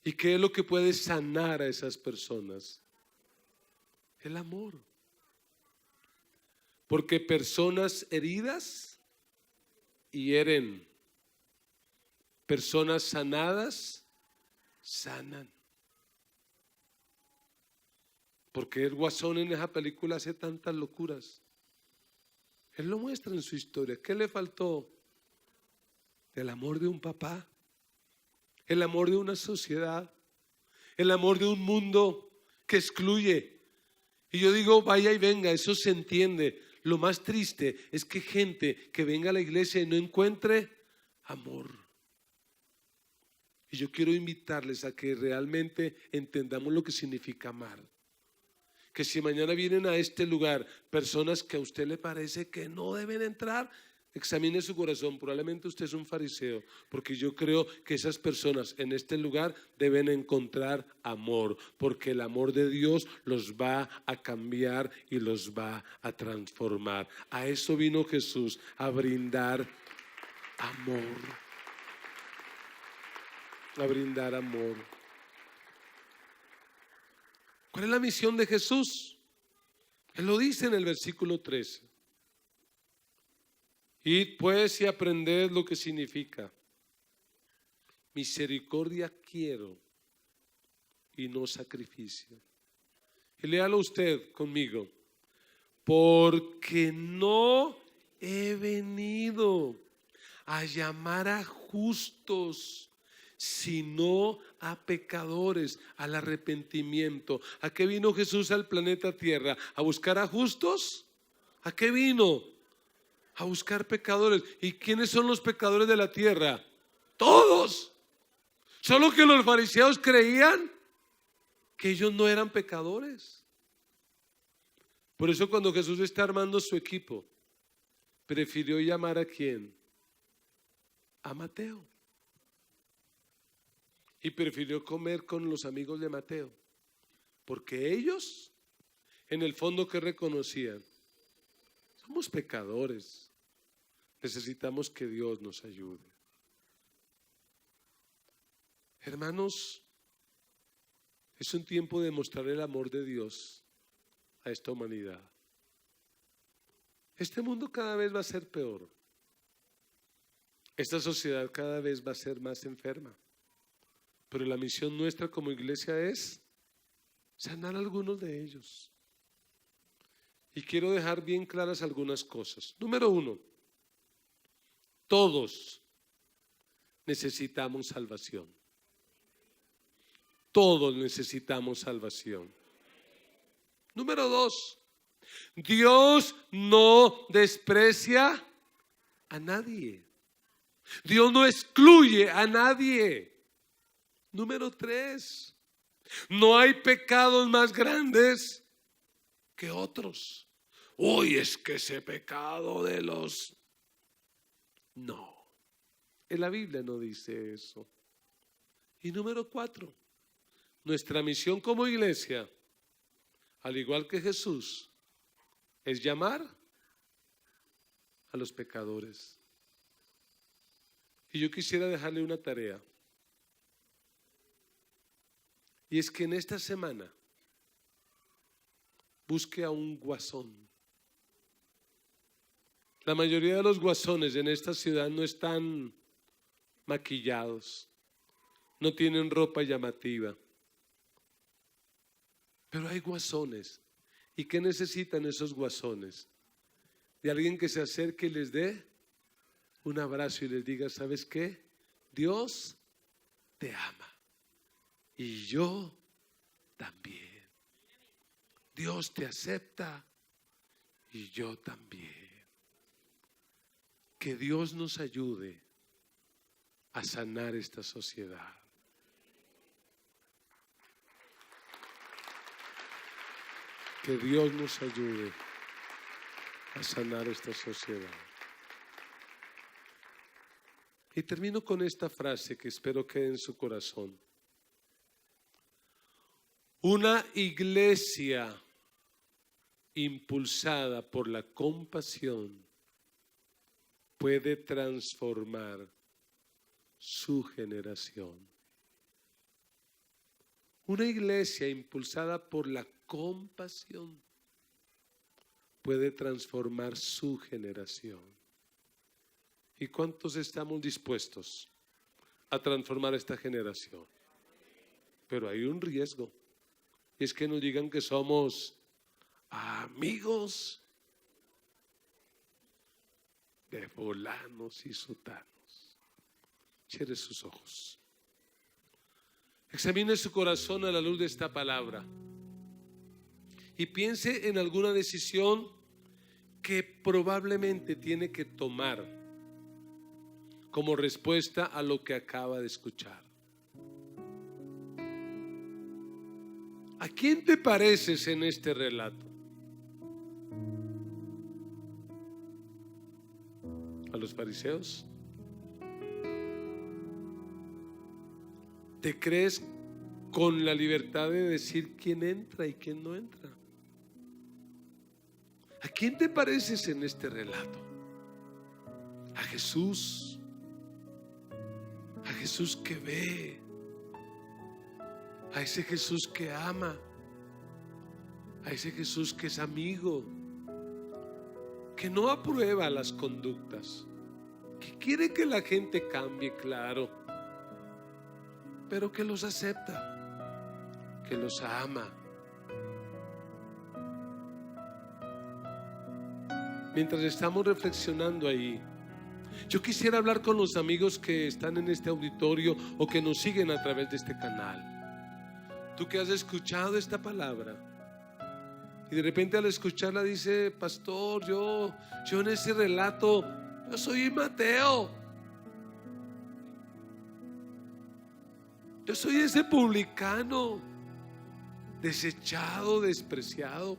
¿Y qué es lo que puede sanar a esas personas? El amor. Porque personas heridas hieren. Personas sanadas sanan. Porque el guasón en esa película hace tantas locuras. Él lo muestra en su historia. ¿Qué le faltó? El amor de un papá, el amor de una sociedad, el amor de un mundo que excluye. Y yo digo, vaya y venga, eso se entiende. Lo más triste es que gente que venga a la iglesia y no encuentre amor. Y yo quiero invitarles a que realmente entendamos lo que significa amar. Que si mañana vienen a este lugar personas que a usted le parece que no deben entrar, Examine su corazón. Probablemente usted es un fariseo, porque yo creo que esas personas en este lugar deben encontrar amor, porque el amor de Dios los va a cambiar y los va a transformar. A eso vino Jesús, a brindar amor. A brindar amor. ¿Cuál es la misión de Jesús? Él lo dice en el versículo 13. Id pues y aprended lo que significa: misericordia quiero y no sacrificio. Y léalo usted conmigo. Porque no he venido a llamar a justos, sino a pecadores, al arrepentimiento. ¿A qué vino Jesús al planeta Tierra? ¿A buscar a justos? ¿A qué vino? A buscar pecadores. ¿Y quiénes son los pecadores de la tierra? Todos. Solo que los fariseos creían que ellos no eran pecadores. Por eso cuando Jesús está armando su equipo, prefirió llamar ¿a quién? A Mateo. Y prefirió comer con los amigos de Mateo, porque ellos en el fondo que reconocían: somos pecadores, necesitamos que Dios nos ayude. Hermanos, es un tiempo de mostrar el amor de Dios a esta humanidad. Este mundo cada vez va a ser peor. Esta sociedad cada vez va a ser más enferma. Pero la misión nuestra como iglesia es sanar a algunos de ellos. Y quiero dejar bien claras algunas cosas. Número 1, todos necesitamos salvación. Todos necesitamos salvación. Número 2, Dios no desprecia a nadie. Dios no excluye a nadie. Número 3, no hay pecados más grandes que otros. Uy, es que ese pecado de los... No, en la Biblia no dice eso. Y número 4, nuestra misión como iglesia, al igual que Jesús, es llamar a los pecadores. Y yo quisiera dejarle una tarea. Y es que en esta semana busque a un guasón. La mayoría de los guasones en esta ciudad no están maquillados, no tienen ropa llamativa. Pero hay guasones. ¿Y qué necesitan esos guasones? De alguien que se acerque y les dé un abrazo y les diga: ¿sabes qué? Dios te ama. Y yo también. Dios te acepta y yo también. Que Dios nos ayude a sanar esta sociedad. Que Dios nos ayude a sanar esta sociedad. Y termino con esta frase que espero quede en su corazón. Una iglesia impulsada por la compasión puede transformar su generación. Una iglesia impulsada por la compasión puede transformar su generación. ¿Y cuántos estamos dispuestos a transformar esta generación? Pero hay un riesgo. Y es que nos digan que somos amigos de fulanos y sutanos. Cierre sus ojos. Examine su corazón a la luz de esta palabra y piense en alguna decisión que probablemente tiene que tomar como respuesta a lo que acaba de escuchar. ¿A quién te pareces en este relato? los fariseos? ¿Te crees con la libertad de decir quién entra y quién no entra? ¿A quién te pareces en este relato? A Jesús. A Jesús que ve. A ese Jesús que ama. A ese Jesús que es amigo, que no aprueba las conductas, que quiere que la gente cambie, claro, pero que los acepta, que los ama. Mientras estamos reflexionando ahí, yo quisiera hablar con los amigos que están en este auditorio o que nos siguen a través de este canal. Tú que has escuchado esta palabra y de repente al escucharla dice: pastor, yo en ese relato, yo soy Mateo, yo soy ese publicano desechado, despreciado.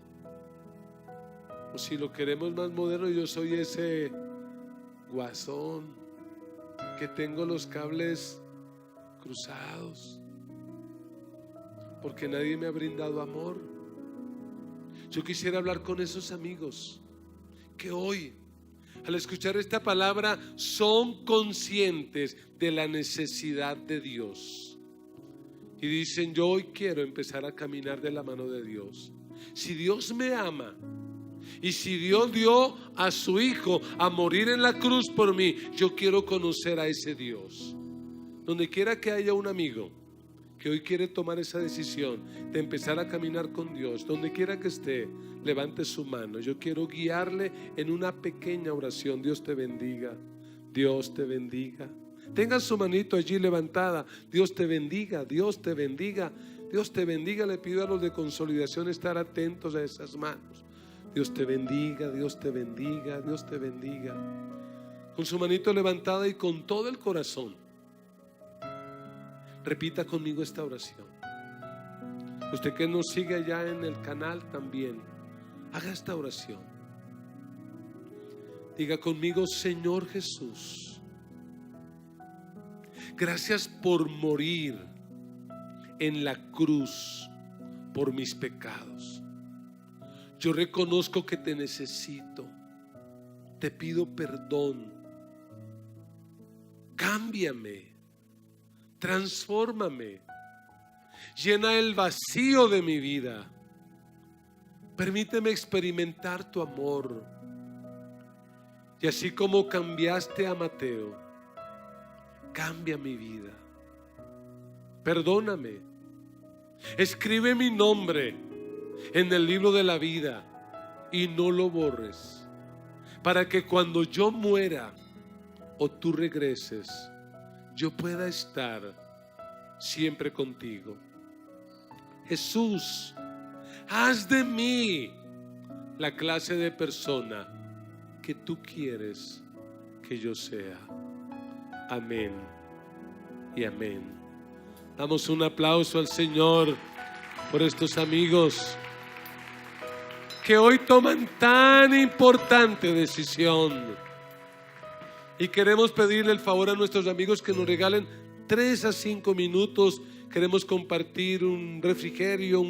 O si lo queremos más moderno, yo soy ese guasón que tengo los cables cruzados porque nadie me ha brindado amor. Yo quisiera hablar con esos amigos que hoy, al escuchar esta palabra, son conscientes de la necesidad de Dios y dicen: yo hoy quiero empezar a caminar de la mano de Dios. Si Dios me ama y si Dios dio a su Hijo a morir en la cruz por mí, yo quiero conocer a ese Dios. Donde quiera que haya un amigo que hoy quiere tomar esa decisión de empezar a caminar con Dios, donde quiera que esté, levante su mano. Yo quiero guiarle en una pequeña oración. Dios te bendiga. Dios te bendiga. Tenga su manito allí levantada. Dios te bendiga. Dios te bendiga. Dios te bendiga. Le pido a los de consolidación estar atentos a esas manos. Dios te bendiga. Dios te bendiga. Dios te bendiga. Con su manito levantada y con todo el corazón, repita conmigo esta oración. Usted que nos sigue allá en el canal también, haga esta oración. Diga conmigo: Señor Jesús, gracias por morir en la cruz por mis pecados. Yo reconozco que te necesito. Te pido perdón. Cámbiame. Transfórmame, llena el vacío de mi vida, permíteme experimentar tu amor. Y así como cambiaste a Mateo, cambia mi vida. Perdóname, escribe mi nombre en el libro de la vida y no lo borres, para que cuando yo muera o tú regreses, yo pueda estar siempre contigo. Jesús, haz de mí la clase de persona que tú quieres que yo sea. Amén y amén. Damos un aplauso al Señor por estos amigos que hoy toman tan importante decisión. Y queremos pedirle el favor a nuestros amigos que nos regalen 3 a 5 minutos. Queremos compartir un refrigerio,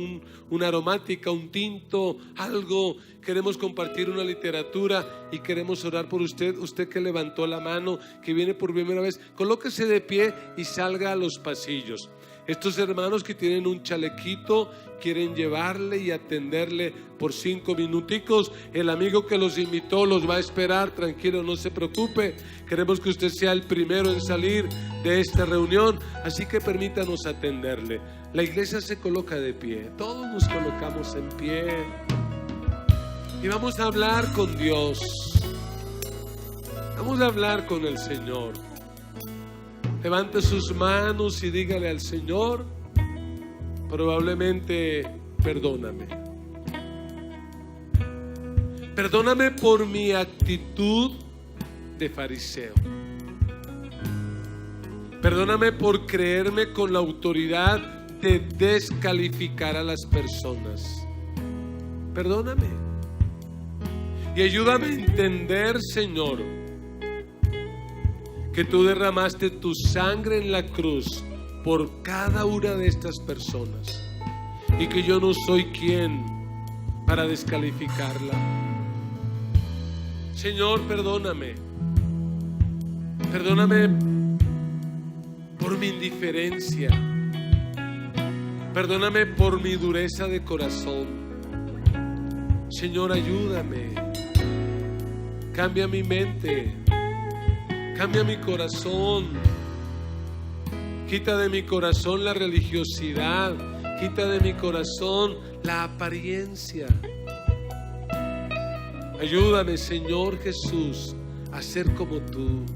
una aromática, un tinto, algo. Queremos compartir una literatura y queremos orar por usted. Usted que levantó la mano, que viene por primera vez, colóquese de pie y salga a los pasillos. Estos hermanos que tienen un chalequito quieren llevarle y atenderle por 5 minuticos. El amigo que los invitó los va a esperar, tranquilo, no se preocupe. Queremos que usted sea el primero en salir de esta reunión, así que permítanos atenderle. La iglesia se coloca de pie, todos nos colocamos en pie y vamos a hablar con Dios. Vamos a hablar con el Señor. Levante sus manos y dígale al Señor: probablemente perdóname. Perdóname por mi actitud de fariseo. Perdóname por creerme con la autoridad de descalificar a las personas. Perdóname. Y ayúdame a entender, Señor, que tú derramaste tu sangre en la cruz por cada una de estas personas y que yo no soy quien para descalificarla. Señor, perdóname por mi indiferencia, perdóname por mi dureza de corazón. Señor, ayúdame, cambia mi mente, cambia mi corazón, quita de mi corazón la religiosidad, quita de mi corazón la apariencia. Ayúdame, Señor Jesús, a ser como tú,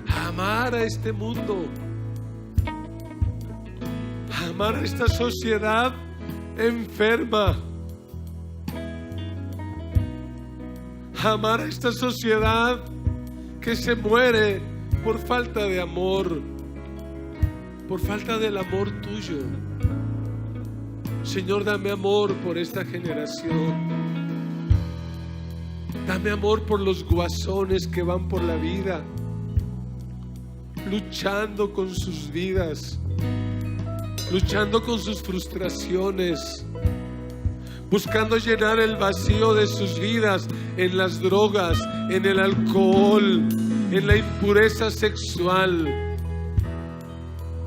a amar a este mundo, a amar a esta sociedad enferma, a amar a esta sociedad que se muere por falta de amor, por falta del amor tuyo. Señor, dame amor por esta generación. Dame amor por los guasones que van por la vida, luchando con sus vidas, luchando con sus frustraciones, buscando llenar el vacío de sus vidas en las drogas, en el alcohol, en la impureza sexual.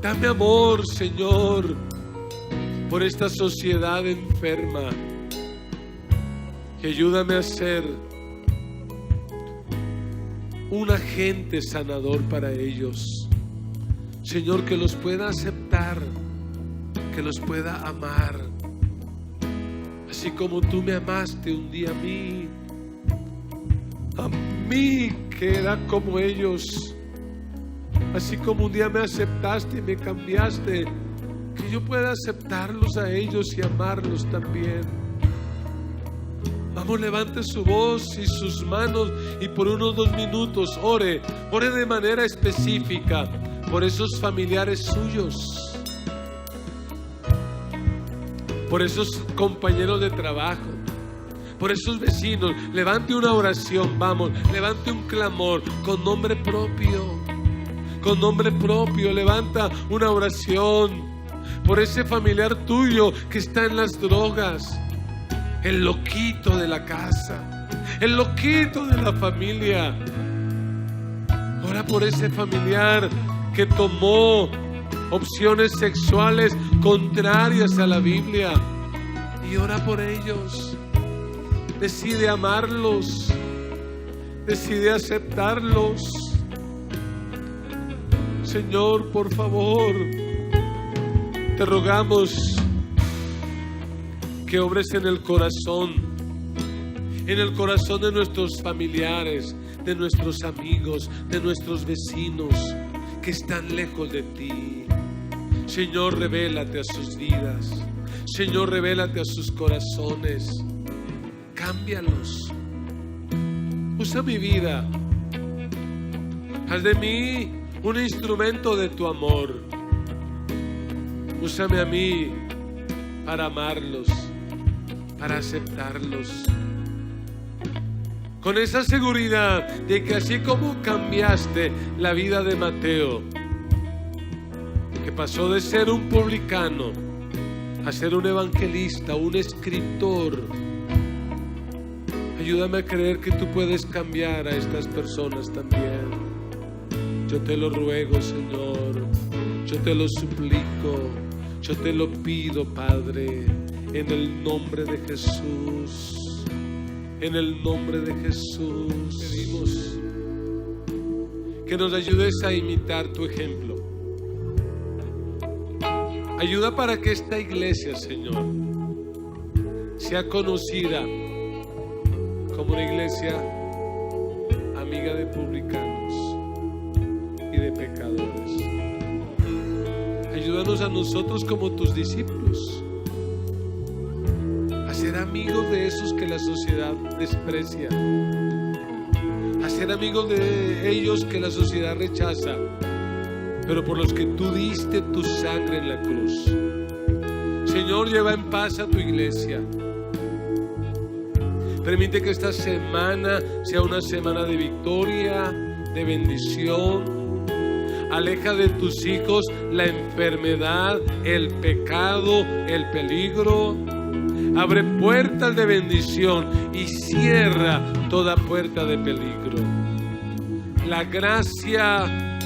Dame amor, Señor, por esta sociedad enferma, y ayúdame a ser un agente sanador para ellos. Señor, que los pueda aceptar, que los pueda amar, así como tú me amaste un día a mí que era como ellos, así como un día me aceptaste y me cambiaste, que yo pueda aceptarlos a ellos y amarlos también. Vamos, levante su voz y sus manos y por unos 2 minutos ore de manera específica por esos familiares suyos, por esos compañeros de trabajo, por esos vecinos. Levante una oración, vamos, levante un clamor con nombre propio, levanta una oración por ese familiar tuyo que está en las drogas, el loquito de la casa, el loquito de la familia. Ora por ese familiar que tomó opciones sexuales contrarias a la Biblia, y ora por ellos. Decide amarlos, decide aceptarlos. Señor, por favor, te rogamos que obres en el corazón de nuestros familiares, de nuestros amigos, de nuestros vecinos que están lejos de ti. Señor, revélate a sus vidas. Señor, revélate a sus corazones. Cámbialos. Usa mi vida. Haz de mí un instrumento de tu amor. Úsame a mí para amarlos, para aceptarlos, con esa seguridad de que así como cambiaste la vida de Mateo, que pasó de ser un publicano a ser un evangelista, un escritor, ayúdame a creer que tú puedes cambiar a estas personas también. Yo te lo ruego, Señor, yo te lo suplico, yo te lo pido, Padre, en el nombre de Jesús. En el nombre de Jesús pedimos que nos ayudes a imitar tu ejemplo. Ayuda para que esta iglesia, Señor, sea conocida como una iglesia amiga de publicanos y de pecadores. Ayúdanos a nosotros como tus discípulos a ser amigos de esos que la sociedad desprecia, a ser amigos de ellos que la sociedad rechaza, pero por los que tú diste tu sangre en la cruz. Señor, lleva en paz a tu iglesia. Permite que esta semana sea una semana de victoria, de bendición. Aleja de tus hijos la enfermedad, el pecado, el peligro. Abre puertas de bendición y cierra toda puerta de peligro. La gracia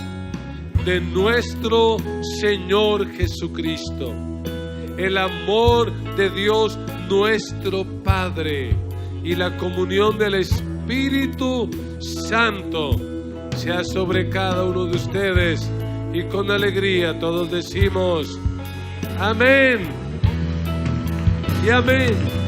de nuestro Señor Jesucristo, el amor de Dios nuestro Padre y la comunión del Espíritu Santo sea sobre cada uno de ustedes. Y con alegría todos decimos amén y amén.